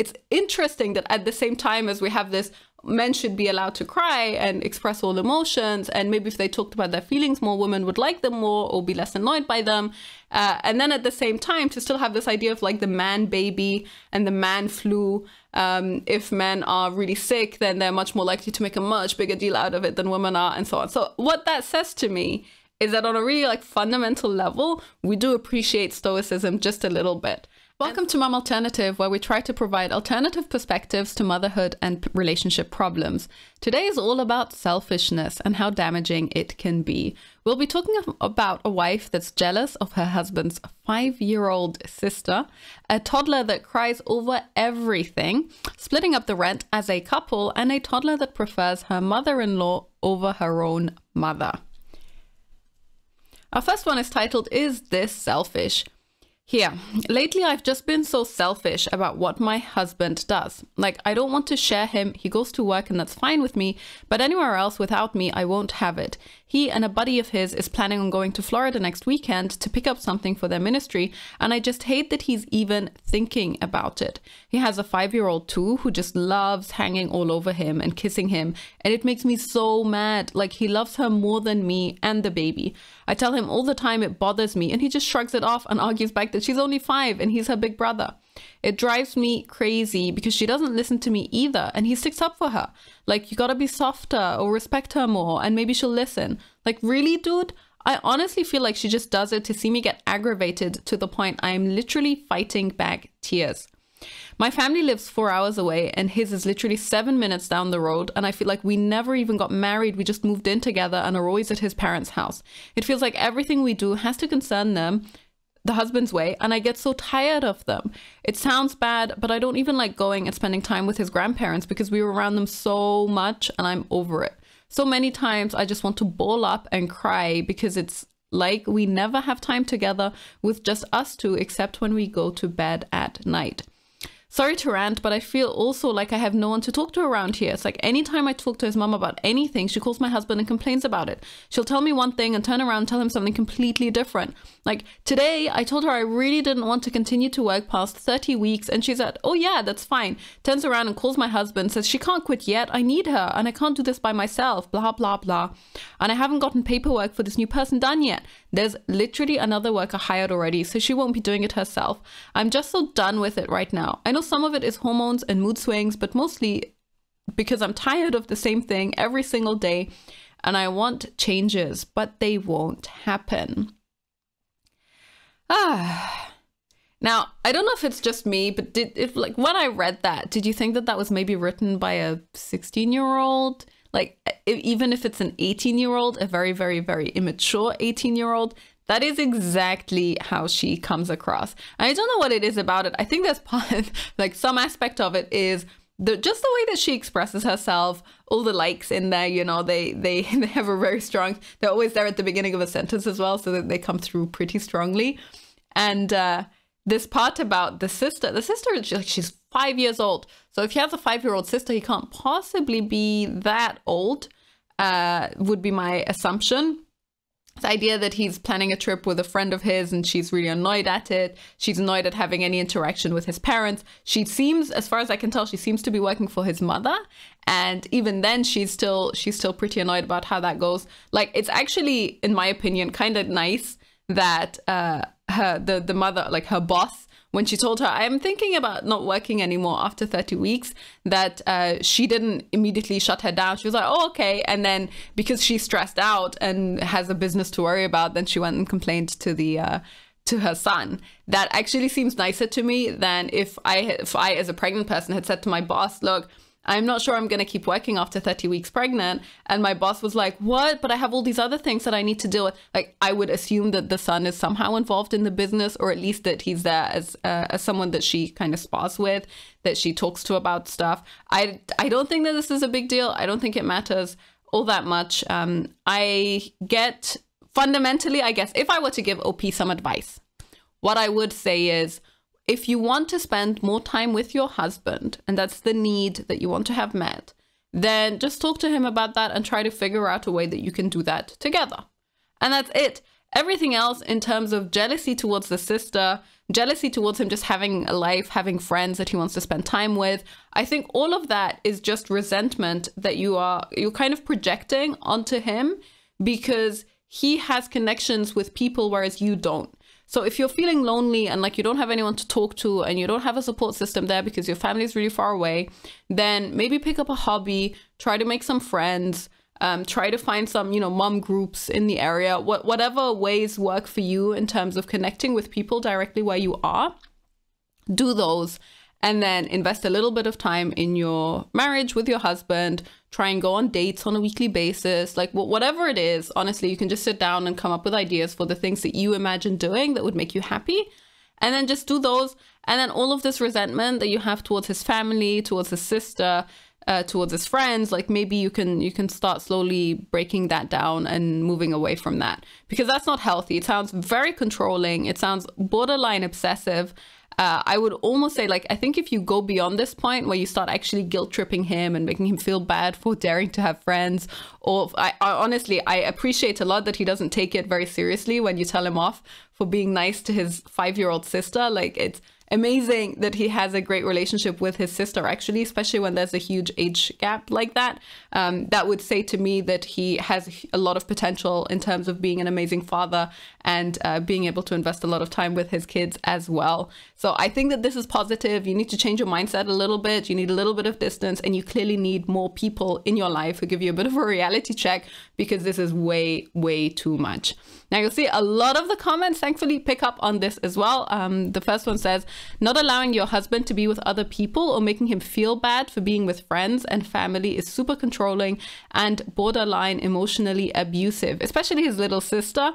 it's interesting that at the same time as we have this, men should be allowed to cry and express all emotions, and maybe if they talked about their feelings more, women would like them more or be less annoyed by them. And then at the same time to still have this idea of like the man baby and the man flu. If men are really sick, then they're much more likely to make a much bigger deal out of it than women are, and so on. So what that says to me is that on a really like fundamental level, we do appreciate stoicism just a little bit. Welcome to Mom Alternative, where we try to provide alternative perspectives to motherhood and relationship problems. Today is all about selfishness and how damaging it can be. We'll be talking about a wife that's jealous of her husband's 5-year-old sister, a toddler that cries over everything, splitting up the rent as a couple, and a toddler that prefers her mother-in-law over her own mother. Our first one is titled, "Is This Selfish?" Here, lately I've just been so selfish about what my husband does. Like, I don't want to share him, he goes to work and that's fine with me, but anywhere else without me, I won't have it. He and a buddy of his is planning on going to Florida next weekend to pick up something for their ministry, and I just hate that he's even thinking about it. He has a 5-year-old too, who just loves hanging all over him and kissing him, and it makes me so mad. Like, he loves her more than me and the baby. I tell him all the time it bothers me, and he just shrugs it off and argues back that she's only 5 and he's her big brother. It drives me crazy because she doesn't listen to me either, and he sticks up for her. Like, you gotta be softer or respect her more and maybe she'll listen. Like, really, dude? I honestly feel like she just does it to see me get aggravated to the point I am literally fighting back tears. My family lives 4 hours away and his is literally 7 minutes down the road, and I feel like we never even got married. We just moved in together and are always at his parents' house. It feels like everything we do has to concern them, the husband's way, and I get so tired of them. It sounds bad, but I don't even like going and spending time with his grandparents because we were around them so much and I'm over it. So many times I just want to ball up and cry because it's like we never have time together with just us two except when we go to bed at night. Sorry to rant, but I feel also like I have no one to talk to around here. It's like anytime I talk to his mom about anything, she calls my husband and complains about it. She'll tell me one thing and turn around and tell him something completely different. Like today, I told her I really didn't want to continue to work past 30 weeks, and she said, oh yeah, that's fine. Turns around and calls my husband, says she can't quit yet, I need her, and I can't do this by myself, blah, blah, blah. And I haven't gotten paperwork for this new person done yet. There's literally another worker hired already, so she won't be doing it herself. I'm just so done with it right now. I know some of it is hormones and mood swings, but mostly because I'm tired of the same thing every single day and I want changes, but they won't happen. Now, I don't know if it's just me, but like when I read that, did you think that that was maybe written by a 16-year-old? Like, even if it's an 18-year-old, a very, very, very immature 18-year-old, that is exactly how she comes across. And I don't know what it is about it. I think there's part, like some aspect of it is just the way that she expresses herself, all the likes in there, you know, they have a very strong, they're always there at the beginning of a sentence as well, so that they come through pretty strongly. And this part about the sister she's 5 years old. So if he has a 5-year-old sister, he can't possibly be that old, would be my assumption. The idea that he's planning a trip with a friend of his and she's really annoyed at it. She's annoyed at having any interaction with his parents. She seems, as far as I can tell, she seems to be working for his mother. And even then she's still pretty annoyed about how that goes. Like, it's actually, in my opinion, kind of nice that the mother, like her boss, when she told her, I'm thinking about not working anymore after 30 weeks, that she didn't immediately shut her down. She was like, oh, okay. And then because she's stressed out and has a business to worry about, then she went and complained to her son. That actually seems nicer to me than if I, as a pregnant person, had said to my boss, look, I'm not sure I'm going to keep working after 30 weeks pregnant. And my boss was like, what? But I have all these other things that I need to deal with. Like, I would assume that the son is somehow involved in the business, or at least that he's there as someone that she kind of spars with, that she talks to about stuff. I don't think that this is a big deal. I don't think it matters all that much. I get, fundamentally, I guess, if I were to give OP some advice, what I would say is, if you want to spend more time with your husband, and that's the need that you want to have met, then just talk to him about that and try to figure out a way that you can do that together. And that's it. Everything else in terms of jealousy towards the sister, jealousy towards him just having a life, having friends that he wants to spend time with. I think all of that is just resentment that you're kind of projecting onto him because he has connections with people, whereas you don't. So if you're feeling lonely and like you don't have anyone to talk to and you don't have a support system there because your family is really far away, then maybe pick up a hobby, try to make some friends, try to find some, mom groups in the area, whatever ways work for you in terms of connecting with people directly where you are, do those. And then invest a little bit of time in your marriage with your husband. Try and go on dates on a weekly basis. Like whatever it is, honestly, you can just sit down and come up with ideas for the things that you imagine doing that would make you happy. And then just do those. And then all of this resentment that you have towards his family, towards his sister, towards his friends, like maybe you can start slowly breaking that down and moving away from that. Because that's not healthy. It sounds very controlling. It sounds borderline obsessive. I would almost say, like, I think if you go beyond this point where you start actually guilt tripping him and making him feel bad for daring to have friends, or I honestly, I appreciate a lot that he doesn't take it very seriously when you tell him off for being nice to his 5-year-old sister. Like, it's amazing that he has a great relationship with his sister, actually, especially when there's a huge age gap like that. That would say to me that he has a lot of potential in terms of being an amazing father and being able to invest a lot of time with his kids as well. So I think that this is positive. You need to change your mindset a little bit. You need a little bit of distance, and you clearly need more people in your life who give you a bit of a reality check, because this is way, way too much. Now you'll see a lot of the comments thankfully pick up on this as well. The first one says, not allowing your husband to be with other people or making him feel bad for being with friends and family is super controlling and borderline emotionally abusive, especially his little sister.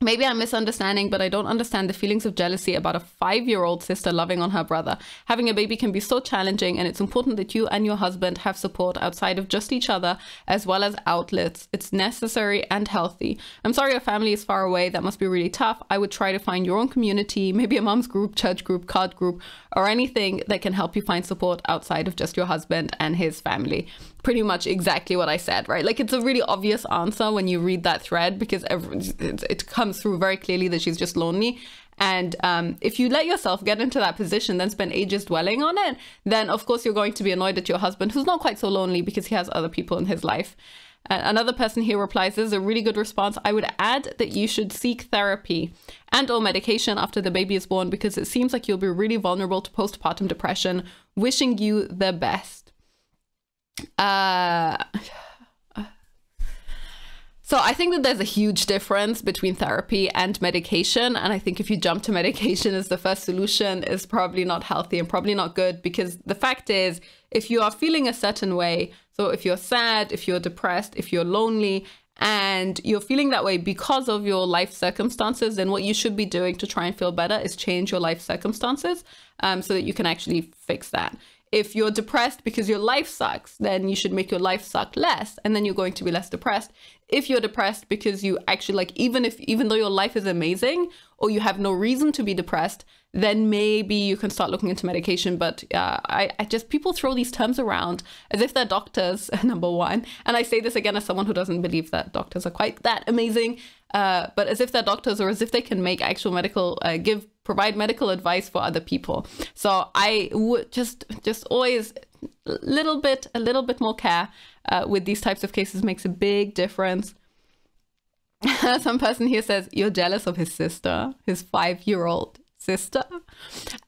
Maybe I'm misunderstanding, but I don't understand the feelings of jealousy about a 5-year-old sister loving on her brother. Having a baby can be so challenging, and it's important that you and your husband have support outside of just each other, as well as outlets. It's necessary and healthy. I'm sorry your family is far away. That must be really tough. I would try to find your own community, maybe a mom's group, church group, card group, or anything that can help you find support outside of just your husband and his family. Pretty much exactly what I said, right? Like, it's a really obvious answer when you read that thread, because it comes through very clearly that she's just lonely. And if you let yourself get into that position, then spend ages dwelling on it, then of course you're going to be annoyed at your husband, who's not quite so lonely because he has other people in his life. Another person here replies, this is a really good response. I would add that you should seek therapy and or medication after the baby is born, because it seems like you'll be really vulnerable to postpartum depression. Wishing you the best. So I think that there's a huge difference between therapy and medication. And I think if you jump to medication as the first solution, is probably not healthy and probably not good, because the fact is, if you are feeling a certain way, so if you're sad, if you're depressed, if you're lonely, and you're feeling that way because of your life circumstances, then what you should be doing to try and feel better is change your life circumstances so that you can actually fix that. If you're depressed because your life sucks, then you should make your life suck less, and then you're going to be less depressed. If you're depressed because you actually, like, even though your life is amazing, or you have no reason to be depressed, then maybe you can start looking into medication. But I just, people throw these terms around as if they're doctors, number one. And I say this again as someone who doesn't believe that doctors are quite that amazing, but as if they're doctors, or as if they can make actual medical, provide medical advice for other people. So I would just always a little bit more care with these types of cases makes a big difference. Some person here says, you're jealous of his sister, his 5-year-old sister.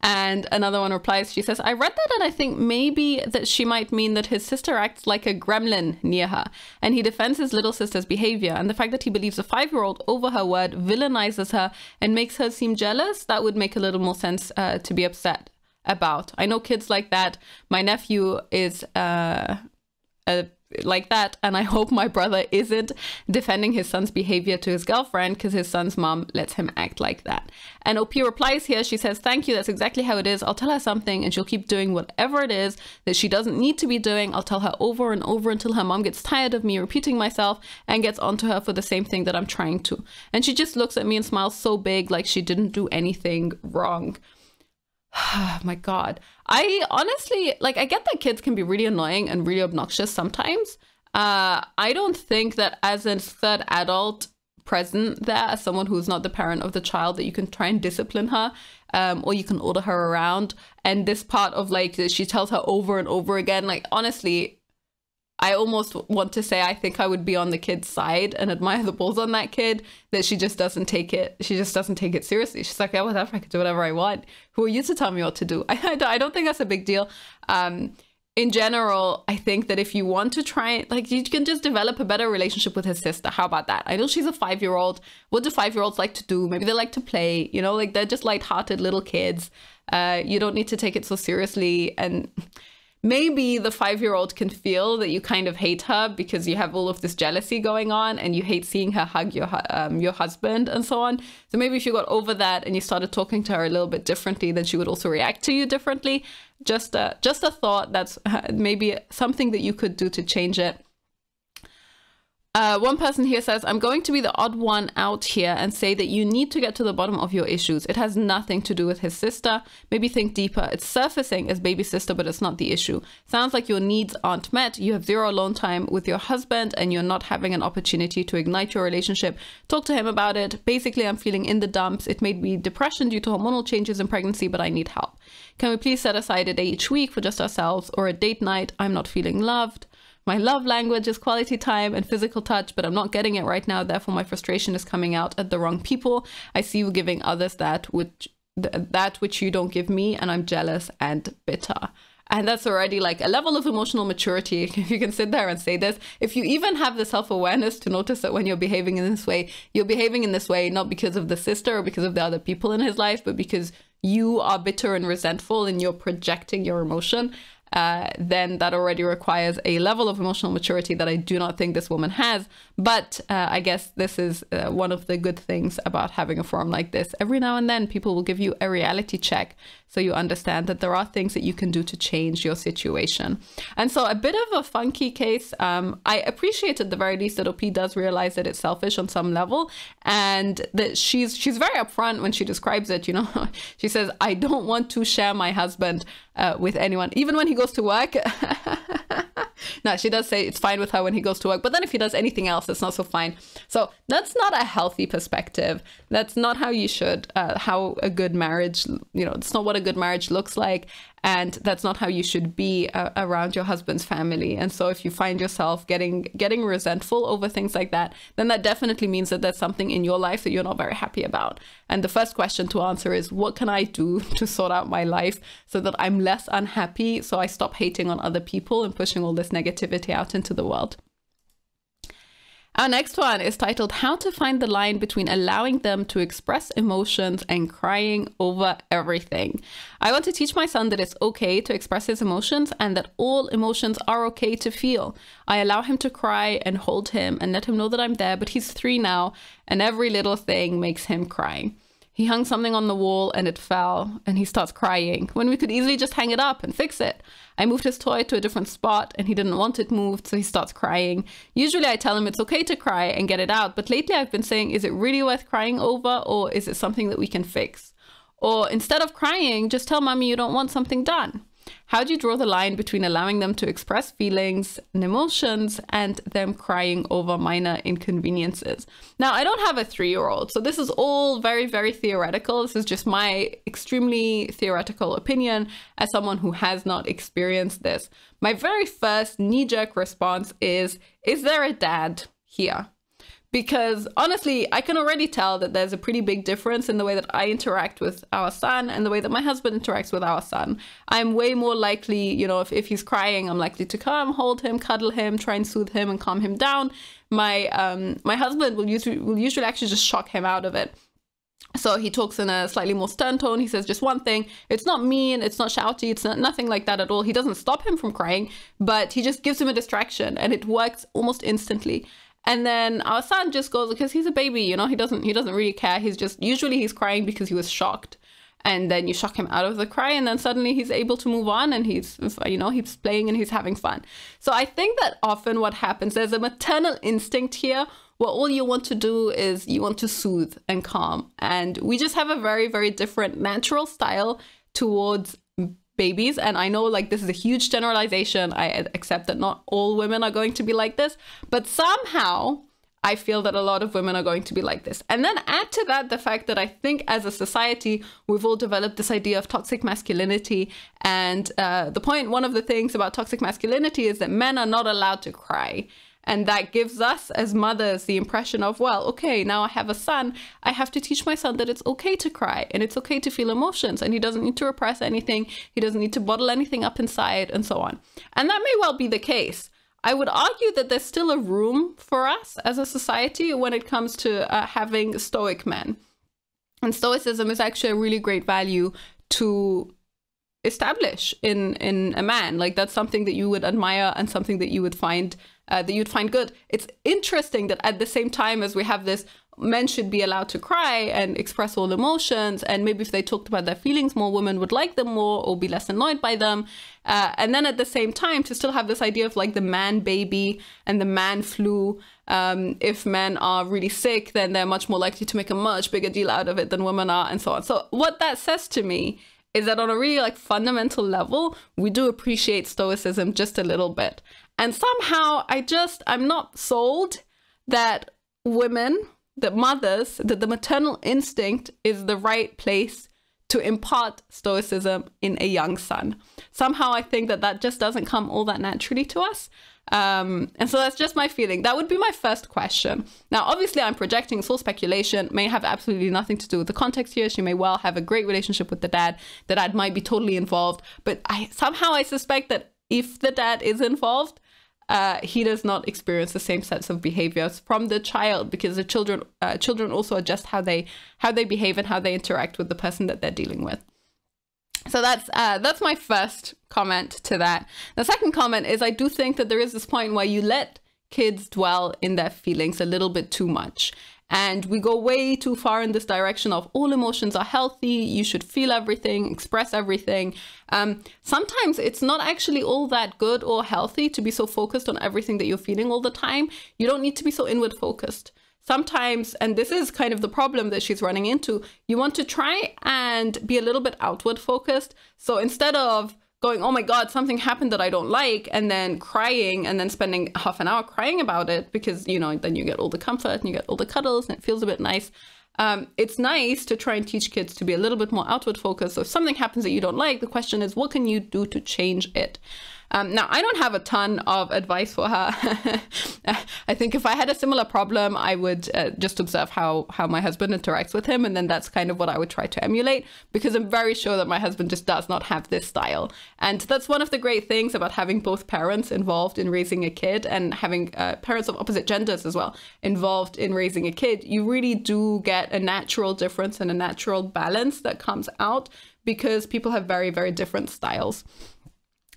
And another one replies, she says, I read that and I think maybe that she might mean that his sister acts like a gremlin near her, and he defends his little sister's behavior, and the fact that he believes a 5-year-old over her word villainizes her and makes her seem jealous, that would make a little more sense to be upset about. I know kids like that. My nephew is like that, and I hope my brother isn't defending his son's behavior to his girlfriend because his son's mom lets him act like that. And OP replies here, she says, thank you, that's exactly how it is. I'll tell her something and she'll keep doing whatever it is that she doesn't need to be doing. I'll tell her over and over until her mom gets tired of me repeating myself and gets onto her for the same thing that I'm trying to. And she just looks at me and smiles so big, like she didn't do anything wrong. Oh my God. I honestly, like, I get that kids can be really annoying and really obnoxious sometimes. I don't think that as a third adult present there as someone who's not the parent of the child, that you can try and discipline her, or you can order her around. And this part of like, she tells her over and over again, like, honestly, I almost want to say I think I would be on the kid's side and admire the balls on that kid, that she just doesn't take it. She just doesn't take it seriously. She's like, yeah, whatever, I can do whatever I want. Who are you to tell me what to do? I don't think that's a big deal. In general, I think that if you want to try, like, you can just develop a better relationship with his sister. How about that? I know she's a 5-year-old. What do 5-year-olds like to do? Maybe they like to play, you know, like they're just lighthearted little kids. You don't need to take it so seriously. And maybe the 5-year-old can feel that you kind of hate her because you have all of this jealousy going on and you hate seeing her hug your husband and so on. So maybe if you got over that and you started talking to her a little bit differently, then she would also react to you differently. Just a thought. That's maybe something that you could do to change it. One person here says, I'm going to be the odd one out here and say that you need to get to the bottom of your issues. It has nothing to do with his sister. Maybe think deeper. It's surfacing as baby sister, but it's not the issue. Sounds like your needs aren't met. You have 0 alone time with your husband and you're not having an opportunity to ignite your relationship. Talk to him about it. Basically, I'm feeling in the dumps. It may be depression due to hormonal changes in pregnancy, but I need help. Can we please set aside a day each week for just ourselves or a date night? I'm not feeling loved. My love language is quality time and physical touch, but I'm not getting it right now. Therefore, my frustration is coming out at the wrong people. I see you giving others that which you don't give me, and I'm jealous and bitter. And that's already like a level of emotional maturity. If you can sit there and say this, if you even have the self-awareness to notice that when you're behaving in this way, you're behaving in this way not because of the sister or because of the other people in his life, but because you are bitter and resentful and you're projecting your emotion, then that already requires a level of emotional maturity that I do not think this woman has. But I guess this is one of the good things about having a forum like this. Every now and then people will give you a reality check so you understand that there are things that you can do to change your situation. And so a bit of a funky case. I appreciate at the very least that OP does realize that it's selfish on some level, and that she's very upfront when she describes it. You know, she says, I don't want to share my husband with anyone, even when he goes to work. No, she does say it's fine with her when he goes to work, but then if he does anything else, it's not so fine. So that's not a healthy perspective. That's not how you should, how a good marriage, you know, it's not what a good marriage looks like. And that's not how you should be around your husband's family. And so if you find yourself getting resentful over things like that, then that definitely means that there's something in your life that you're not very happy about. And the first question to answer is, what can I do to sort out my life so that I'm less unhappy, so I stop hating on other people and pushing all this negativity out into the world? Our next one is titled, How to Find the Line Between Allowing Them to Express Emotions and Crying Over Everything. I want to teach my son that it's okay to express his emotions and that all emotions are okay to feel. I allow him to cry and hold him and let him know that I'm there, but he's 3 now and every little thing makes him cry. He hung something on the wall and it fell and he starts crying when we could easily just hang it up and fix it. I moved his toy to a different spot and he didn't want it moved, so he starts crying. Usually I tell him it's okay to cry and get it out, but lately I've been saying, is it really worth crying over, or is it something that we can fix? Or instead of crying, just tell mommy you don't want something done. How do you draw the line between allowing them to express feelings and emotions and them crying over minor inconveniences? Now, I don't have a 3-year-old, so this is all very, very theoretical. This is just my extremely theoretical opinion as someone who has not experienced this. My very first knee-jerk response is there a dad here? Because honestly, I can already tell that there's a pretty big difference in the way that I interact with our son and the way that my husband interacts with our son. I'm way more likely, you know, if he's crying, I'm likely to come, hold him, cuddle him, try and soothe him and calm him down. My husband will usually actually just shock him out of it. So he talks in a slightly more stern tone. He says just one thing. It's not mean, it's not shouty, it's nothing like that at all. He doesn't stop him from crying, but he just gives him a distraction and it works almost instantly. And then our son just goes, because he's a baby, you know, he doesn't really care. Usually he's crying because he was shocked. And then you shock him out of the cry and then suddenly he's able to move on and he's playing and he's having fun. So I think that often what happens, there's a maternal instinct here where all you want to do is you want to soothe and calm. And we just have a very, very different natural style towards babies. And I know like this is a huge generalization. I accept that not all women are going to be like this, but somehow I feel that a lot of women are going to be like this. And then add to that the fact that I think as a society, we've all developed this idea of toxic masculinity. And one of the things about toxic masculinity is that men are not allowed to cry. And that gives us as mothers the impression of, well, okay, now I have a son. I have to teach my son that it's okay to cry and it's okay to feel emotions and he doesn't need to repress anything. He doesn't need to bottle anything up inside and so on. And that may well be the case. I would argue that there's still a room for us as a society when it comes to having stoic men. And stoicism is actually a really great value to establish in a man. Like that's something that you would admire and something that you would find good. It's interesting that at the same time as we have this, men should be allowed to cry and express all emotions, and maybe if they talked about their feelings more, women would like them more or be less annoyed by them. And then at the same time to still have this idea of like the man baby and the man flu. If men are really sick, then they're much more likely to make a much bigger deal out of it than women are, and so on. So what that says to me is that on a really like fundamental level, we do appreciate stoicism just a little bit. And somehow I'm not sold that women, that mothers, that the maternal instinct is the right place to impart stoicism in a young son. Somehow I think that just doesn't come all that naturally to us. And so that's just my feeling. That would be my first question. Now, obviously I'm projecting, it's all speculation, may have absolutely nothing to do with the context here. She may well have a great relationship with the dad. The dad might be totally involved, but I suspect that if the dad is involved, he does not experience the same sets of behaviors from the child, because the children also adjust how they behave and how they interact with the person that they're dealing with. So that's my first comment to that. The second comment is I do think that there is this point where you let kids dwell in their feelings a little bit too much. And we go way too far in this direction of all emotions are healthy, you should feel everything, express everything. Sometimes it's not actually all that good or healthy to be so focused on everything that you're feeling all the time. You don't need to be so inward focused. Sometimes, and this is kind of the problem that she's running into, you want to try and be a little bit outward focused. So instead of going, oh my God, something happened that I don't like, and then crying and then spending half an hour crying about it, because, you know, then you get all the comfort and you get all the cuddles and it feels a bit nice. It's nice to try and teach kids to be a little bit more outward focused. So if something happens that you don't like, the question is, what can you do to change it? Now, I don't have a ton of advice for her. I think if I had a similar problem, I would just observe how my husband interacts with him. And then that's kind of what I would try to emulate, because I'm very sure that my husband just does not have this style. And that's one of the great things about having both parents involved in raising a kid, and having parents of opposite genders as well involved in raising a kid. You really do get a natural difference and a natural balance that comes out, because people have very, very different styles.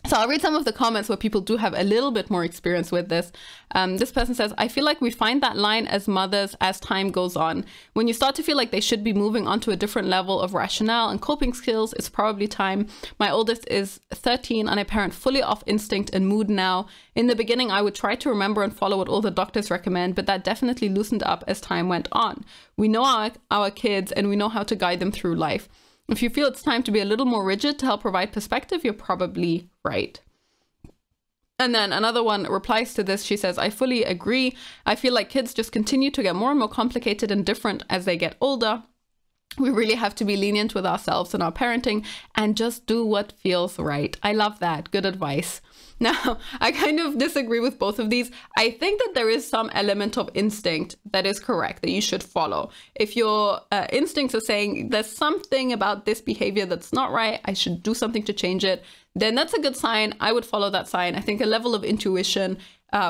So I'll read some of the comments where people do have a little bit more experience with this. This person says, I feel like we find that line as mothers as time goes on. When you start to feel like they should be moving on to a different level of rationale and coping skills, it's probably time. My oldest is 13 and I parent fully off instinct and mood now. In the beginning, I would try to remember and follow what all the doctors recommend, but that definitely loosened up as time went on. We know our kids and we know how to guide them through life. If you feel it's time to be a little more rigid to help provide perspective, you're probably right. And then another one replies to this. She says, I fully agree. I feel like kids just continue to get more and more complicated and different as they get older. We really have to be lenient with ourselves and our parenting and just do what feels right. I love that. Good advice. Now, I kind of disagree with both of these. I think that there is some element of instinct that is correct, that you should follow. If your instincts are saying there's something about this behavior that's not right, I should do something to change it, then that's a good sign. I would follow that sign. I think a level of intuition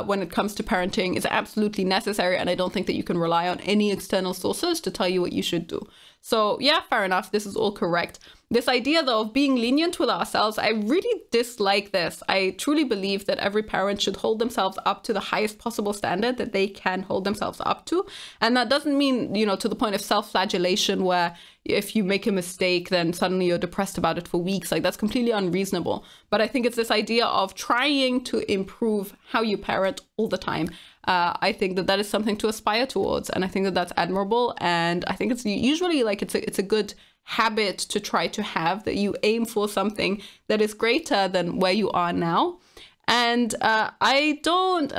when it comes to parenting is absolutely necessary. And I don't think that you can rely on any external sources to tell you what you should do. So yeah, fair enough. This is all correct. This idea, though, of being lenient with ourselves, I really dislike this. I truly believe that every parent should hold themselves up to the highest possible standard that they can hold themselves up to. And that doesn't mean, you know, to the point of self-flagellation where if you make a mistake, then suddenly you're depressed about it for weeks. Like, that's completely unreasonable. But I think it's this idea of trying to improve how you parent all the time. I think that that is something to aspire towards. And I think that that's admirable. And I think it's usually like it's a good habit to try to have, that you aim for something that is greater than where you are now. And I don't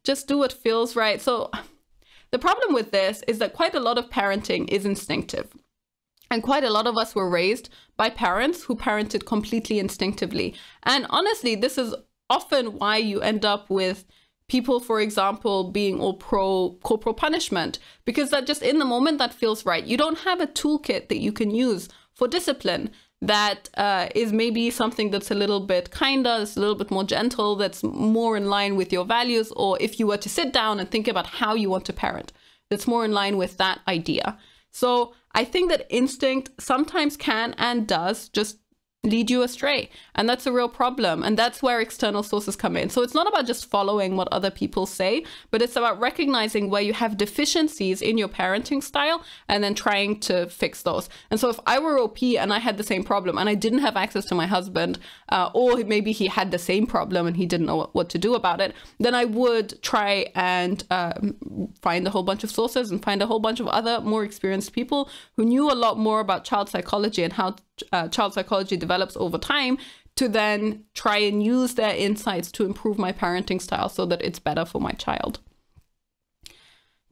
just do what feels right. So the problem with this is that quite a lot of parenting is instinctive. And quite a lot of us were raised by parents who parented completely instinctively. And honestly, this is often why you end up with people, for example, being all pro corporal punishment, because that just in the moment that feels right. You don't have a toolkit that you can use for discipline that is maybe something that's a little bit kinder, that's a little bit more gentle, that's more in line with your values. Or if you were to sit down and think about how you want to parent, that's more in line with that idea. So I think that instinct sometimes can and does just lead you astray. And that's a real problem. And that's where external sources come in. So it's not about just following what other people say, but it's about recognizing where you have deficiencies in your parenting style and then trying to fix those. And so if I were OP and I had the same problem and I didn't have access to my husband, or maybe he had the same problem and he didn't know what to do about it, then I would try and find a whole bunch of sources and find a whole bunch of other more experienced people who knew a lot more about child psychology and how child psychology develops over time, to then try and use their insights to improve my parenting style so that it's better for my child.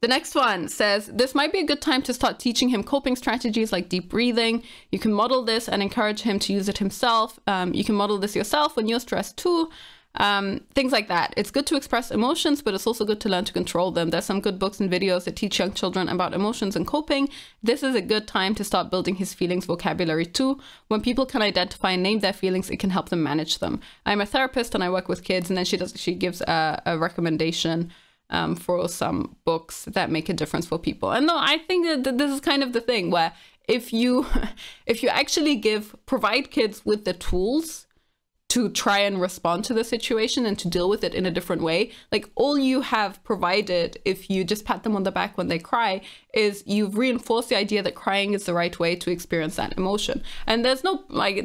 The next one says, this might be a good time to start teaching him coping strategies like deep breathing. You can model this and encourage him to use it himself. You can model this yourself when you're stressed too. Things like that. It's good to express emotions, but it's also good to learn to control them. There's some good books and videos that teach young children about emotions and coping. This is a good time to start building his feelings vocabulary too. When people can identify and name their feelings, it can help them manage them. I'm a therapist and I work with kids, and then she gives a recommendation for some books that make a difference for people. And no, I think that this is kind of the thing where if you actually provide kids with the tools to try and respond to the situation and to deal with it in a different way, like all you have provided, if you just pat them on the back when they cry, is you've reinforced the idea that crying is the right way to experience that emotion. And there's no, I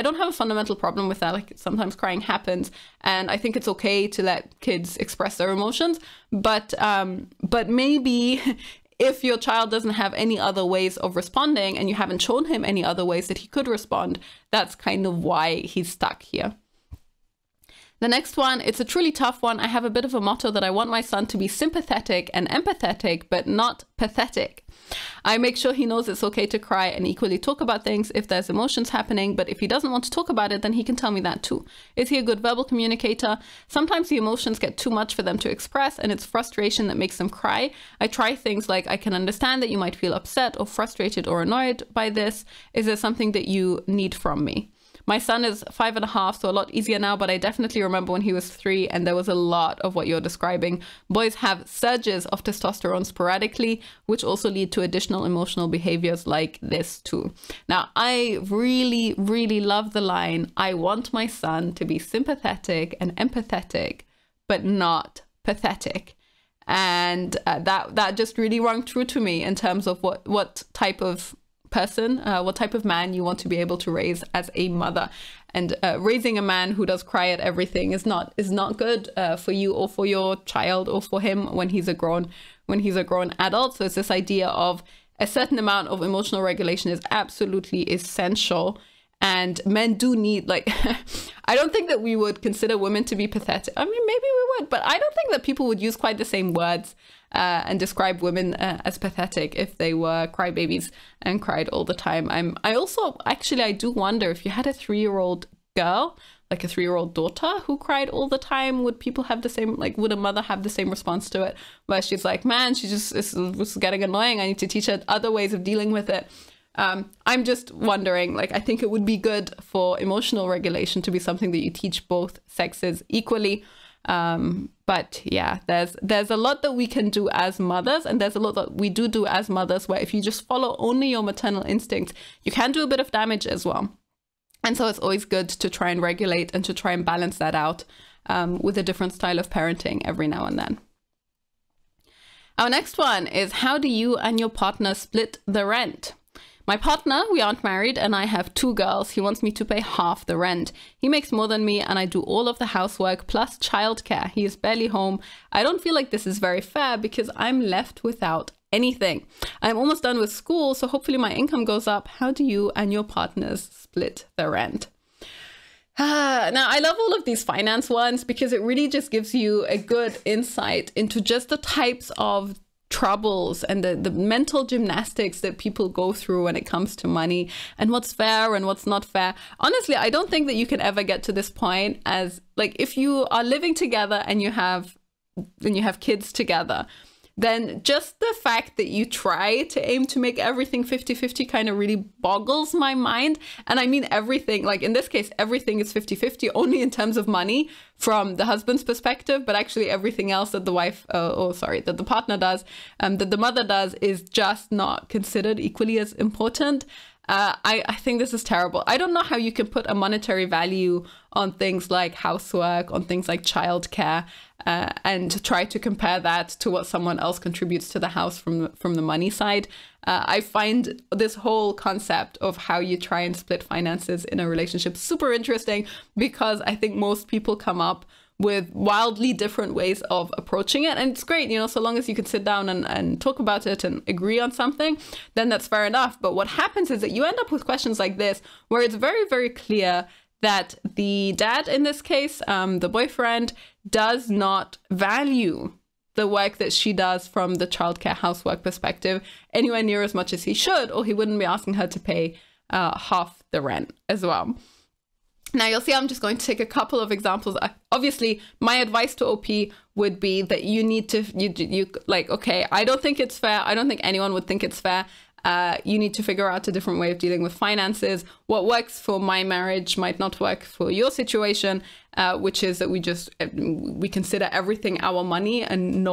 don't have a fundamental problem with that. Like sometimes crying happens, and I think it's okay to let kids express their emotions, but maybe if your child doesn't have any other ways of responding and you haven't shown him any other ways that he could respond, that's kind of why he's stuck here. The next one, it's a truly tough one. I have a bit of a motto that I want my son to be sympathetic and empathetic, but not pathetic. I make sure he knows it's okay to cry and equally talk about things if there's emotions happening, but if he doesn't want to talk about it, then he can tell me that too. Is he a good verbal communicator? Sometimes the emotions get too much for them to express, and it's frustration that makes them cry. I try things like, I can understand that you might feel upset or frustrated or annoyed by this. Is there something that you need from me? My son is 5.5, so a lot easier now, but I definitely remember when he was 3 and there was a lot of what you're describing. Boys have surges of testosterone sporadically, which also lead to additional emotional behaviors like this too. Now, I really, really love the line, I want my son to be sympathetic and empathetic, but not pathetic. And that just really rung true to me in terms of what type of person, what type of man you want to be able to raise as a mother. And raising a man who does cry at everything is not good for you or for your child or for him when he's a grown adult. So it's this idea of a certain amount of emotional regulation is absolutely essential. And men do need, like, I don't think that we would consider women to be pathetic. I mean, maybe we would, but I don't think that people would use quite the same words and describe women as pathetic if they were crybabies and cried all the time. I do wonder if you had a 3-year-old girl, like a 3-year-old daughter who cried all the time, would people have the same, like, would a mother have the same response to it? Where she's like, man, she just is getting annoying. I need to teach her other ways of dealing with it. I'm just wondering, like, I think it would be good for emotional regulation to be something that you teach both sexes equally. But yeah, there's a lot that we can do as mothers, and there's a lot that we do as mothers where if you just follow only your maternal instincts, you can do a bit of damage as well. And so it's always good to try and regulate and to try and balance that out with a different style of parenting every now and then. Our next one is, how do you and your partner split the rent? My partner, we aren't married, and I have 2 girls. He wants me to pay half the rent. He makes more than me, and I do all of the housework plus childcare. He is barely home. I don't feel like this is very fair because I'm left without anything. I'm almost done with school, so hopefully my income goes up. How do you and your partners split the rent? Now, I love all of these finance ones because it really just gives you a good insight into just the types of troubles and the mental gymnastics that people go through when it comes to money and what's fair and what's not fair. Honestly, I don't think that you can ever get to this point as, like, if you are living together and you have kids together, then just the fact that you try to aim to make everything 50-50 kind of really boggles my mind. And I mean everything, like in this case, everything is 50-50 only in terms of money from the husband's perspective, but actually everything else that the wife, that the partner does, that the mother does, is just not considered equally as important. I think this is terrible. I don't know how you can put a monetary value on things like housework, on things like childcare, and try to compare that to what someone else contributes to the house from the money side. I find this whole concept of how you try and split finances in a relationship super interesting, because I think most people come up with wildly different ways of approaching it. And it's great, you know, so long as you can sit down and talk about it and agree on something, then that's fair enough. But what happens is that you end up with questions like this, where it's very, very clear that the dad, in this case, the boyfriend, does not value the work that she does from the childcare housework perspective anywhere near as much as he should, or he wouldn't be asking her to pay half the rent as well. Now, you'll see I'm just going to take a couple of examples. Obviously, my advice to OP would be that you need to, okay, I don't think it's fair. I don't think anyone would think it's fair. You need to figure out a different way of dealing with finances. What works for my marriage might not work for your situation, which is that we consider everything our money, and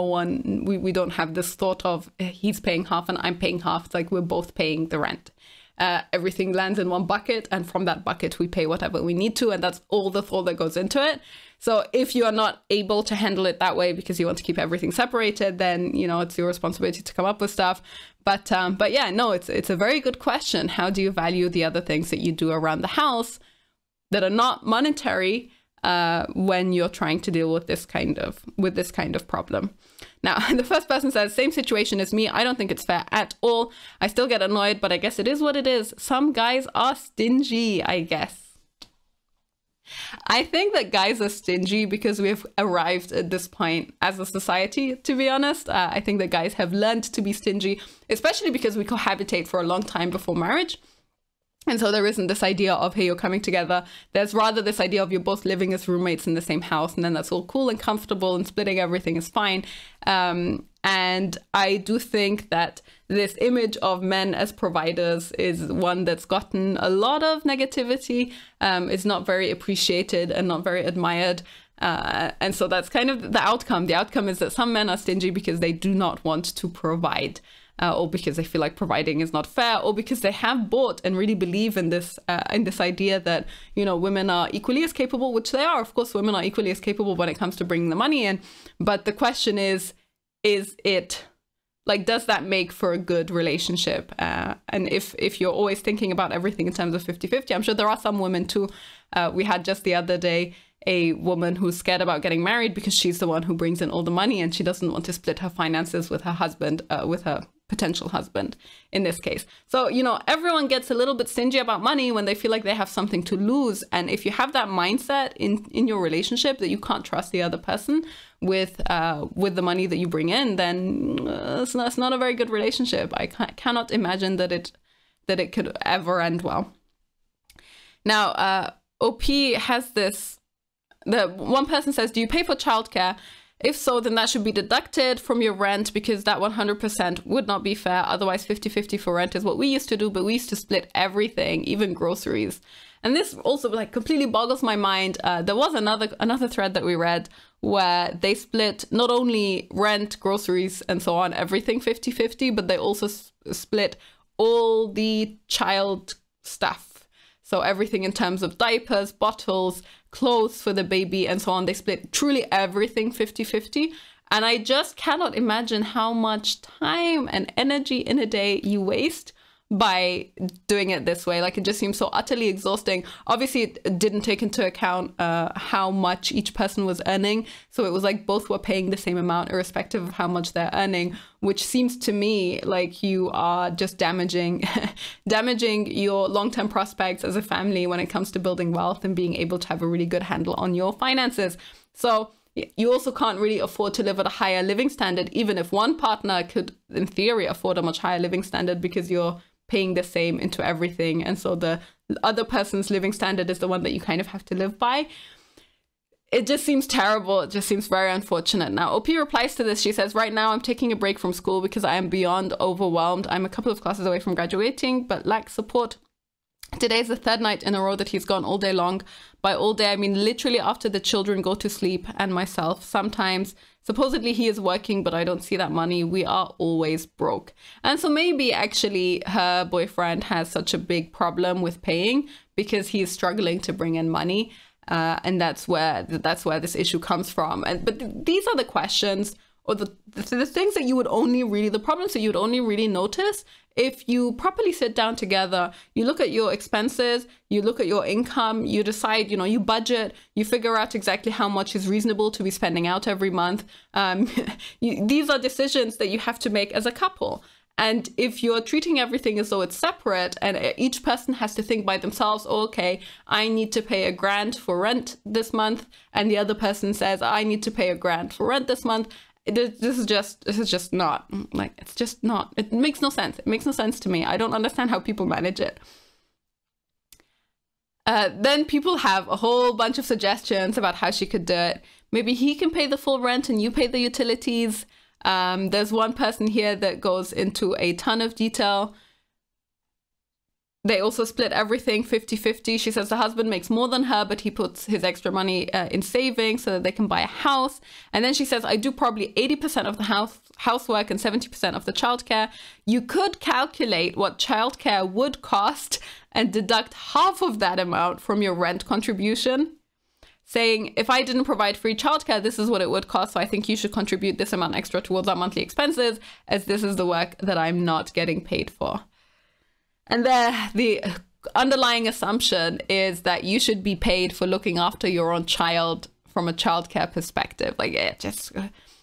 we don't have this thought of he's paying half and I'm paying half. It's like we're both paying the rent. Everything lands in one bucket, and from that bucket we pay whatever we need to, and that's all the thought that goes into it. So if you are not able to handle it that way because you want to keep everything separated, then, you know, it's your responsibility to come up with stuff. But yeah, no, it's a very good question. How do you value the other things that you do around the house that are not monetary when you're trying to deal with this kind of problem? Now, the first person says, same situation as me. I don't think it's fair at all. I still get annoyed, but I guess it is what it is. Some guys are stingy, I guess. I think that guys are stingy because we've arrived at this point as a society, to be honest. I think that guys have learned to be stingy, especially because we cohabitate for a long time before marriage. And so there isn't this idea of, hey, you're coming together. There's rather this idea of you're both living as roommates in the same house, and then that's all cool and comfortable, and splitting everything is fine. And I do think that this image of men as providers is one that's gotten a lot of negativity. It's not very appreciated and not very admired. And so that's kind of the outcome. The outcome is that some men are stingy because they do not want to provide. Or because they feel like providing is not fair, or because they have bought and really believe in this idea that, you know, women are equally as capable, which they are. Of course, women are equally as capable when it comes to bringing the money in. But the question is it, like, does that make for a good relationship? And if you're always thinking about everything in terms of 50-50, I'm sure there are some women too. We had just the other day a woman who's scared about getting married because she's the one who brings in all the money, and she doesn't want to split her finances with her husband, with her potential husband in this case. So, you know, everyone gets a little bit stingy about money when they feel like they have something to lose. And if you have that mindset in your relationship that you can't trust the other person with the money that you bring in, then it's not a very good relationship. I cannot imagine that it could ever end well. Now, OP has this. The one person says, do you pay for childcare? If so, then that should be deducted from your rent, because that 100% would not be fair. Otherwise, 50-50 for rent is what we used to do, but we used to split everything, even groceries. And this also like completely boggles my mind. There was another thread that we read where they split not only rent, groceries, and so on, everything 50-50, but they also split all the child stuff. So everything in terms of diapers, bottles, clothes for the baby, and so on. They split truly everything 50-50. And I just cannot imagine how much time and energy in a day you waste by doing it this way. Like, it just seems so utterly exhausting. Obviously, it didn't take into account how much each person was earning. So it was like both were paying the same amount irrespective of how much they're earning, which seems to me like you are just damaging your long-term prospects as a family when it comes to building wealth and being able to have a really good handle on your finances. So you also can't really afford to live at a higher living standard, even if one partner could, in theory, afford a much higher living standard, because you're paying the same into everything. And so the other person's living standard is the one that you kind of have to live by. It just seems terrible. It just seems very unfortunate. Now, OP replies to this. She says, right now I'm taking a break from school because I am beyond overwhelmed. I'm a couple of classes away from graduating, but lack support. Today is the third night in a row that he's gone all day long. By all day, I mean literally after the children go to sleep and myself. Sometimes, supposedly he is working, but I don't see that money. We are always broke. And so maybe actually her boyfriend has such a big problem with paying because he is struggling to bring in money. And that's where this issue comes from. But these are the questions, or the things that you would only really, the problems that you would only really notice if you properly sit down together. You look at your expenses, you look at your income, you decide, you budget, you figure out exactly how much is reasonable to be spending out every month. These are decisions that you have to make as a couple. And if you're treating everything as though it's separate and each person has to think by themselves, oh, okay, I need to pay $1,000 for rent this month, and the other person says, I need to pay $1,000 for rent this month, this is just not, like, it's just not, it makes no sense. It makes no sense to me. I don't understand how people manage it. Then people have a whole bunch of suggestions about how she could do it. Maybe he can pay the full rent and you pay the utilities. There's one person here that goes into a ton of detail. They also split everything 50-50. She says the husband makes more than her, but he puts his extra money in savings so that they can buy a house. And then she says, I do probably 80% of the housework and 70% of the childcare. You could calculate what childcare would cost and deduct half of that amount from your rent contribution, saying, if I didn't provide free childcare, this is what it would cost. So I think you should contribute this amount extra towards our monthly expenses, as this is the work that I'm not getting paid for. And the underlying assumption is that you should be paid for looking after your own child from a childcare perspective. Like, it just...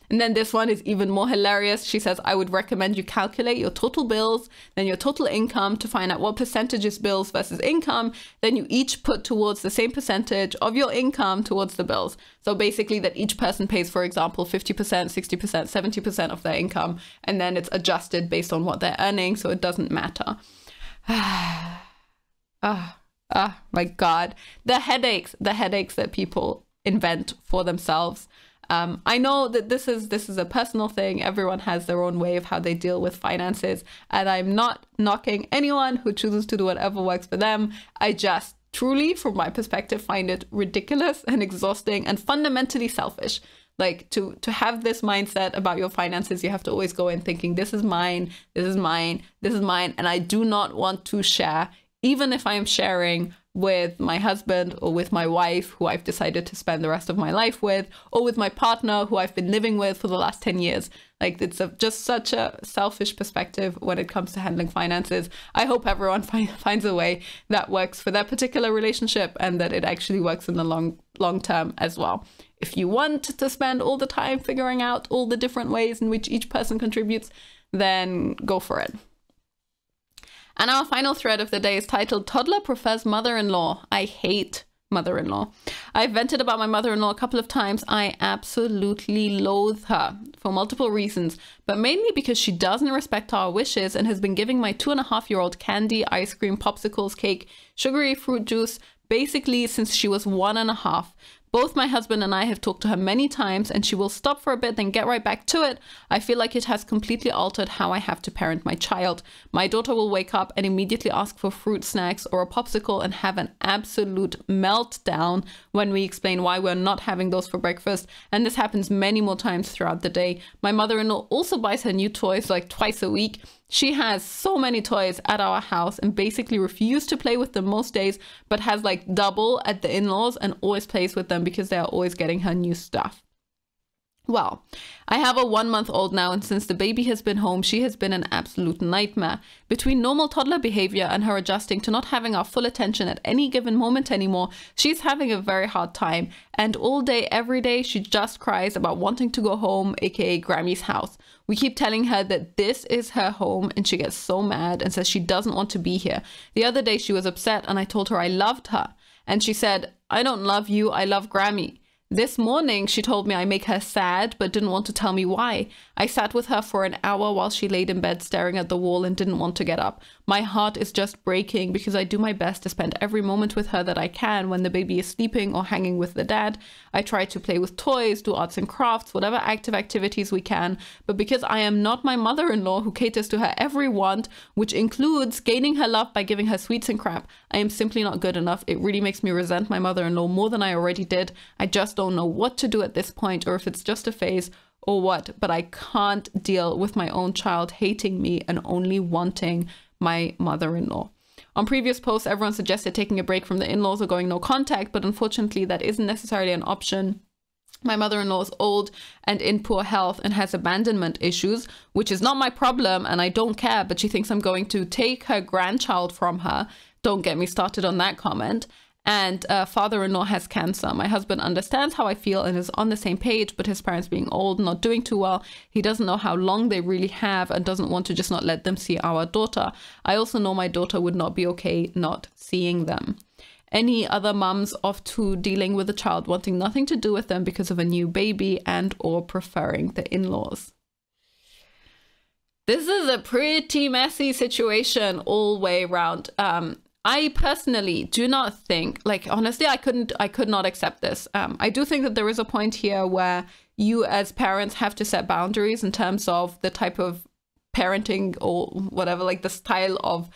And then this one is even more hilarious. She says, I would recommend you calculate your total bills, then your total income to find out what percentage is bills versus income. Then you each put towards the same percentage of your income towards the bills. So basically that each person pays, for example, 50%, 60%, 70% of their income. And then it's adjusted based on what they're earning. So it doesn't matter. My God, the headaches that people invent for themselves. I know that this is a personal thing. Everyone has their own way of how they deal with finances, and I'm not knocking anyone who chooses to do whatever works for them. I just truly, from my perspective, find it ridiculous and exhausting and fundamentally selfish. Like, to have this mindset about your finances, you have to always go in thinking, this is mine, this is mine, this is mine. And I do not want to share, even if I am sharing with my husband or with my wife, who I've decided to spend the rest of my life with, or with my partner who I've been living with for the last 10 years. Like, it's just such a selfish perspective when it comes to handling finances. I hope everyone finds a way that works for their particular relationship and that it actually works in the long term as well. If you want to spend all the time figuring out all the different ways in which each person contributes, then go for it. And our final thread of the day is titled, Toddler Prefers Mother-in-Law. I hate mother-in-law. I've vented about my mother-in-law a couple of times. I absolutely loathe her for multiple reasons, but mainly because she doesn't respect our wishes and has been giving my 2.5-year-old candy, ice cream, popsicles, cake, sugary fruit juice, basically since she was 1.5. Both my husband and I have talked to her many times, and she will stop for a bit, then get right back to it. I feel like it has completely altered how I have to parent my child. My daughter will wake up and immediately ask for fruit snacks or a popsicle and have an absolute meltdown when we explain why we're not having those for breakfast. And this happens many more times throughout the day. My mother-in-law also buys her new toys like twice a week. She has so many toys at our house and basically refuses to play with them most days, but has like double at the in-laws and always plays with them because they are always getting her new stuff. Well, I have a 1-month-old now, and since the baby has been home, she has been an absolute nightmare. Between normal toddler behavior and her adjusting to not having our full attention at any given moment anymore, she's having a very hard time. And all day, every day, she just cries about wanting to go home, aka Grammy's house. We keep telling her that this is her home, and she gets so mad and says she doesn't want to be here. The other day, she was upset, and I told her I loved her. And she said, I don't love you, I love Grammy. This morning, she told me I make her sad, but didn't want to tell me why. I sat with her for an hour while she laid in bed staring at the wall and didn't want to get up. My heart is just breaking because I do my best to spend every moment with her that I can when the baby is sleeping or hanging with the dad. I try to play with toys, do arts and crafts, whatever active activities we can. But because I am not my mother-in-law who caters to her every want, which includes gaining her love by giving her sweets and crap, I am simply not good enough. It really makes me resent my mother-in-law more than I already did. I just don't know what to do at this point, or if it's just a phase or what, but I can't deal with my own child hating me and only wanting my mother-in-law. On previous posts, everyone suggested taking a break from the in-laws or going no contact, but unfortunately that isn't necessarily an option. My mother-in-law is old and in poor health and has abandonment issues, which is not my problem and I don't care, but she thinks I'm going to take her grandchild from her. Don't get me started on that comment. And father-in-law has cancer. My husband understands how I feel and is on the same page, but his parents being old, not doing too well, he doesn't know how long they really have and doesn't want to just not let them see our daughter. I also know my daughter would not be okay not seeing them. Any other mums of two dealing with a child wanting nothing to do with them because of a new baby and or preferring the in-laws? This is a pretty messy situation all the way around. I personally do not think, like, honestly, I could not accept this. I do think that there is a point here where you as parents have to set boundaries in terms of the type of parenting or whatever, like the style of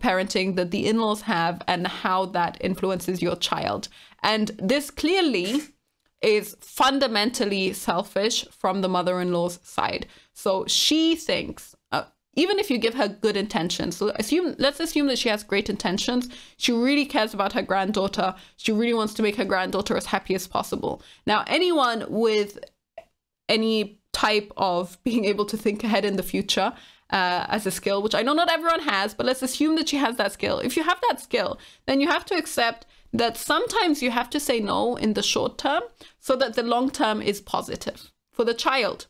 parenting that the in-laws have and how that influences your child. And this clearly is fundamentally selfish from the mother-in-law's side. So she thinks, even if you give her good intentions, so let's assume that she has great intentions. She really cares about her granddaughter. She really wants to make her granddaughter as happy as possible. Now, anyone with any type of being able to think ahead in the future as a skill, which I know not everyone has, but let's assume that she has that skill. If you have that skill, then you have to accept that sometimes you have to say no in the short term so that the long term is positive for the child.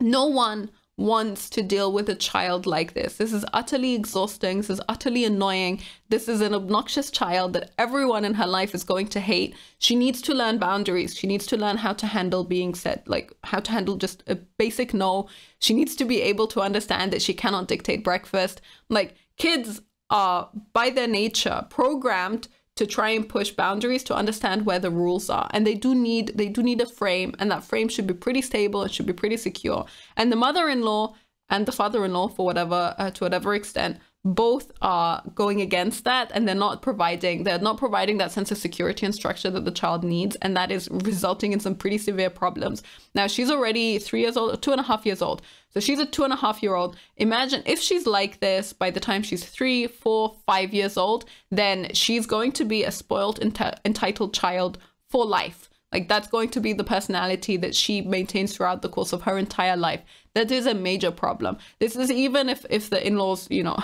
No one wants to deal with a child like this. This is utterly exhausting. This is utterly annoying. This is an obnoxious child that everyone in her life is going to hate. She needs to learn boundaries. She needs to learn how to handle being said, like how to handle just a basic no. She needs to be able to understand that she cannot dictate breakfast. Like, kids are by their nature programmed to try and push boundaries, to understand where the rules are. And they do need a frame, and that frame should be pretty stable. It should be pretty secure. And the mother-in-law and the father-in-law, for whatever, to whatever extent, both are going against that, and they're not providing that sense of security and structure that the child needs, and that is resulting in some pretty severe problems. Now, she's already 3 years old, 2.5 years old. So she's a 2.5-year-old. Imagine if she's like this by the time she's 3, 4, 5 years old, then she's going to be a spoiled, entitled child for life. Like, that's going to be the personality that she maintains throughout the course of her entire life. That is a major problem. This is even if the in-laws, you know,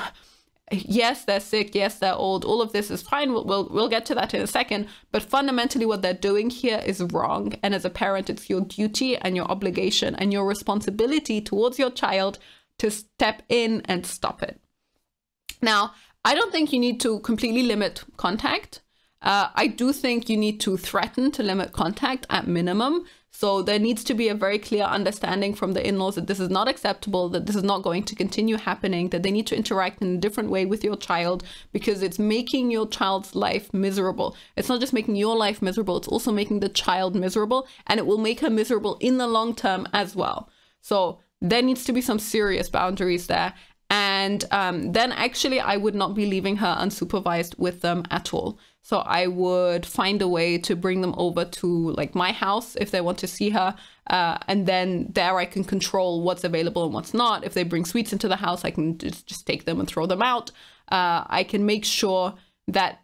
yes, they're sick, yes, they're old, all of this is fine. We'll get to that in a second. But fundamentally what they're doing here is wrong. And as a parent, it's your duty and your obligation and your responsibility towards your child to step in and stop it. Now, I don't think you need to completely limit contact. I do think you need to threaten to limit contact at minimum. So there needs to be a very clear understanding from the in-laws that this is not acceptable, that this is not going to continue happening, that they need to interact in a different way with your child because it's making your child's life miserable. It's not just making your life miserable, it's also making the child miserable, and it will make her miserable in the long term as well. So there needs to be some serious boundaries there. And then actually I would not be leaving her unsupervised with them at all. So I would find a way to bring them over to like my house if they want to see her. And then there I can control what's available and what's not. If they bring sweets into the house, I can just take them and throw them out. I can make sure that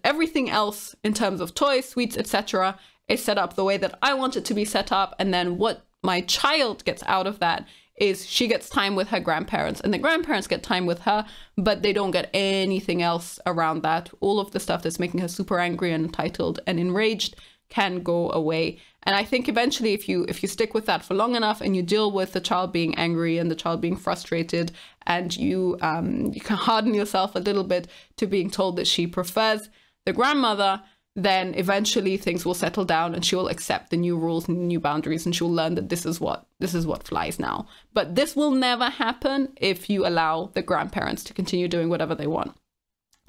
everything else in terms of toys, sweets, etc. is set up the way that I want it to be set up. And then what my child gets out of that is she gets time with her grandparents, and the grandparents get time with her, but they don't get anything else around that. All of the stuff that's making her super angry and entitled and enraged can go away. And I think eventually if you stick with that for long enough and you deal with the child being angry and the child being frustrated, and you can harden yourself a little bit to being told that she prefers the grandmother, then eventually things will settle down and she will accept the new rules and new boundaries, and she'll learn that this is what flies now. But this will never happen if you allow the grandparents to continue doing whatever they want.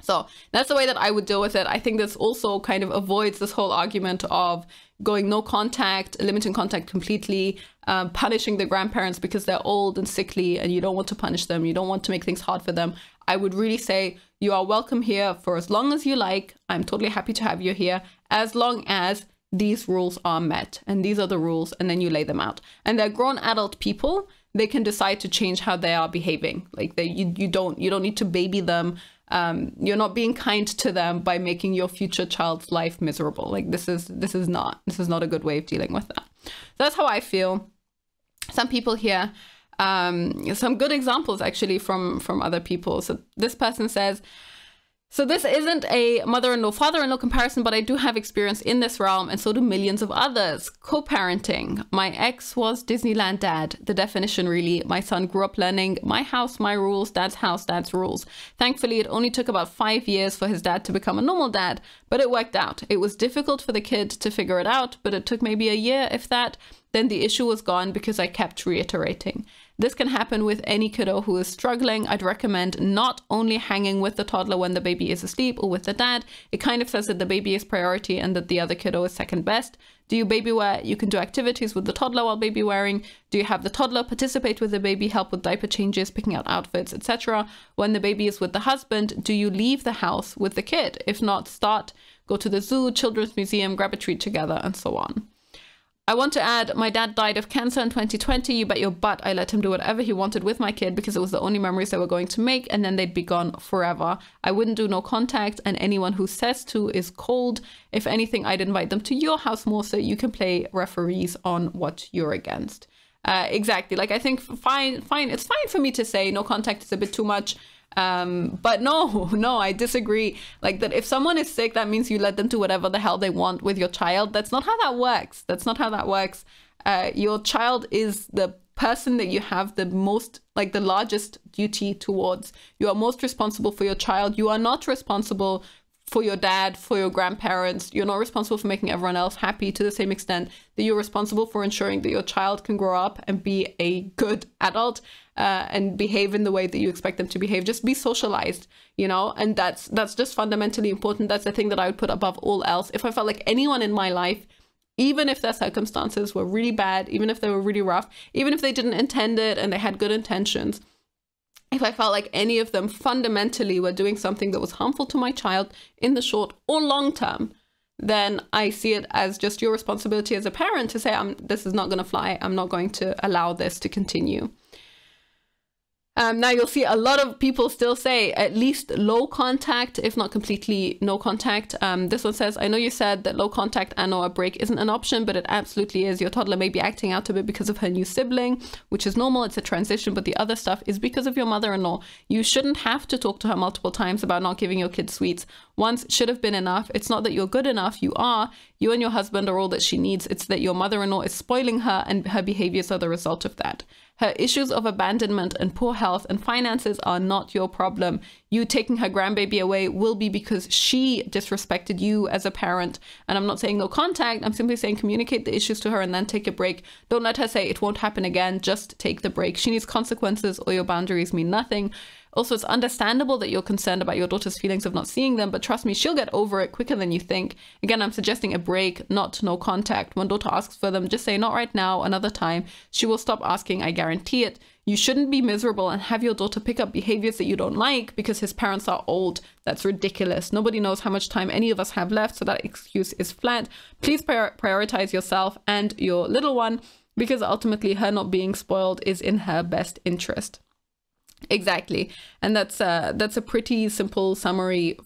So that's the way that I would deal with it. I think this also kind of avoids this whole argument of going no contact, limiting contact completely, punishing the grandparents because they're old and sickly and you don't want to punish them. You don't want to make things hard for them. I would really say you are welcome here for as long as you like. I'm totally happy to have you here as long as these rules are met. And these are the rules, and then you lay them out. And they're grown adult people. They can decide to change how they are behaving. Like you don't need to baby them. You're not being kind to them by making your future child's life miserable. Like this is not a good way of dealing with that. So that's how I feel. Some people here, some good examples actually from other people. So this person says, so this isn't a mother-in-law, father-in-law comparison, but I do have experience in this realm, and so do millions of others. Co-parenting. My ex was Disneyland dad. The definition really. My son grew up learning my house, my rules, dad's house, dad's rules. Thankfully, it only took about 5 years for his dad to become a normal dad, but it worked out. It was difficult for the kid to figure it out, but it took maybe a year, if that. Then the issue was gone because I kept reiterating. This can happen with any kiddo who is struggling. I'd recommend not only hanging with the toddler when the baby is asleep or with the dad. It kind of says that the baby is priority and that the other kiddo is second best. Do you baby wear? You can do activities with the toddler while baby wearing. Do you have the toddler participate with the baby, help with diaper changes, picking out outfits, etc.? When the baby is with the husband, do you leave the house with the kid? If not, go to the zoo, children's museum, grab a treat together, and so on. I want to add, my dad died of cancer in 2020. You bet your butt I let him do whatever he wanted with my kid because it was the only memories they were going to make, and then they'd be gone forever. I wouldn't do no contact, and anyone who says to is cold. If anything, I'd invite them to your house more so you can play referees on what you're against. Exactly. Like, I think fine. It's fine for me to say no contact is a bit too much. But no, I disagree. Like, that if someone is sick, that means you let them do whatever the hell they want with your child. That's not how that works. That's not how that works. Your child is the person that you have the most, like, the largest duty towards. You are most responsible for your child. You are not responsible for your dad, for your grandparents. You're not responsible for making everyone else happy to the same extent that you're responsible for ensuring that your child can grow up and be a good adult and behave in the way that you expect them to behave. Just be socialized, you know, and that's just fundamentally important. That's the thing that I would put above all else. If I felt like anyone in my life, even if their circumstances were really bad, even if they were really rough, even if they didn't intend it and they had good intentions, if I felt like any of them fundamentally were doing something that was harmful to my child in the short or long term, then I see it as just your responsibility as a parent to say, this is not going to fly. I'm not going to allow this to continue. Now you'll see a lot of people still say at least low contact, if not completely no contact. This one says, I know you said that low contact and or a break isn't an option, but it absolutely is. Your toddler may be acting out a bit because of her new sibling, which is normal. It's a transition, but the other stuff is because of your mother-in-law. You shouldn't have to talk to her multiple times about not giving your kid sweets. Once should have been enough. It's not that you're good enough. You are. You and your husband are all that she needs. It's that your mother-in-law is spoiling her and her behaviors are the result of that. Her issues of abandonment and poor health and finances are not your problem. You taking her grandbaby away will be because she disrespected you as a parent. And I'm not saying no contact. I'm simply saying communicate the issues to her and then take a break. Don't let her say it won't happen again. Just take the break. She needs consequences or your boundaries mean nothing. Also, it's understandable that you're concerned about your daughter's feelings of not seeing them, but trust me, she'll get over it quicker than you think. Again, I'm suggesting a break, not no contact. When daughter asks for them, just say not right now, another time. She will stop asking, I guarantee it. You shouldn't be miserable and have your daughter pick up behaviors that you don't like because his parents are old. That's ridiculous. Nobody knows how much time any of us have left, so that excuse is flat. Please prioritize yourself and your little one, because ultimately her not being spoiled is in her best interest. Exactly. And that's a pretty simple summary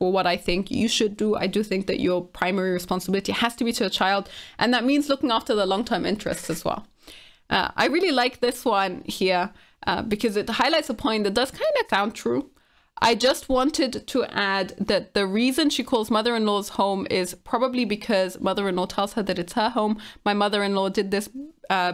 for what I think you should do. I do think that your primary responsibility has to be to a child, and that means looking after the long-term interests as well. I really like this one here because it highlights a point that does kind of sound true. I just wanted to add that the reason she calls mother-in-law's home is probably because mother-in-law tells her that it's her home. My mother-in-law did this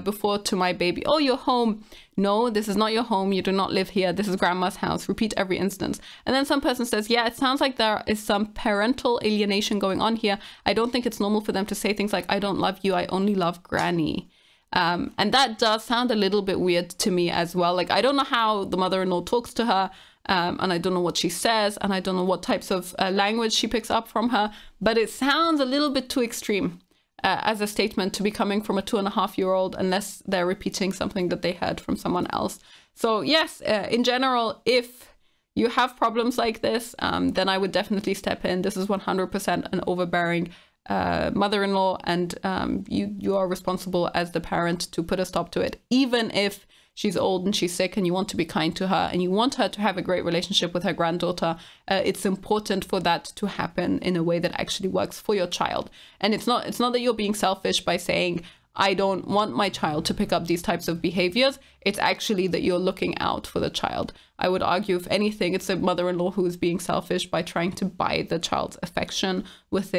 before to my baby. Oh, your home. No, this is not your home. You do not live here. This is grandma's house. Repeat every instance. And then some person says, yeah, it sounds like there is some parental alienation going on here. I don't think it's normal for them to say things like, I don't love you. I only love granny. And that does sound a little bit weird to me as well. Like, I don't know how the mother-in-law talks to her. And I don't know what she says, and I don't know what types of language she picks up from her, but it sounds a little bit too extreme as a statement to be coming from a 2.5-year-old, unless they're repeating something that they heard from someone else. So yes, in general, if you have problems like this, then I would definitely step in. This is 100% an overbearing mother-in-law, and you are responsible as the parent to put a stop to it, even if she's old and she's sick and you want to be kind to her and you want her to have a great relationship with her granddaughter. It's important for that to happen in a way that actually works for your child. And it's not that you're being selfish by saying, I don't want my child to pick up these types of behaviors. It's actually that you're looking out for the child. I would argue, if anything, it's the mother-in-law who is being selfish by trying to buy the child's affection with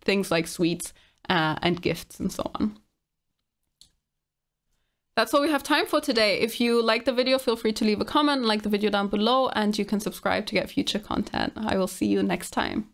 things like sweets and gifts and so on. That's all we have time for today. If you like the video, feel free to leave a comment, like the video down below, and you can subscribe to get future content. I will see you next time.